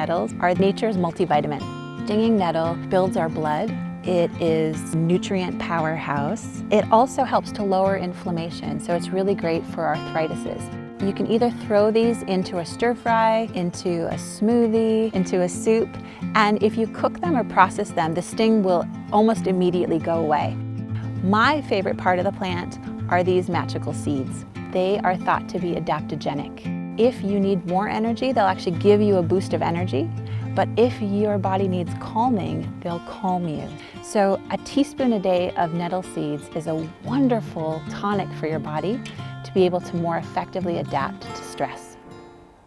nettles are nature's multivitamin. Stinging nettle builds our blood. It is nutrient powerhouse. It also helps to lower inflammation, so it's really great for arthritises. You can either throw these into a stir fry, into a smoothie, into a soup, and if you cook them or process them, the sting will almost immediately go away. My favorite part of the plant are these magical seeds. They are thought to be adaptogenic. If you need more energy, they'll actually give you a boost of energy. But if your body needs calming, they'll calm you. So a teaspoon a day of nettle seeds is a wonderful tonic for your body to be able to more effectively adapt to stress.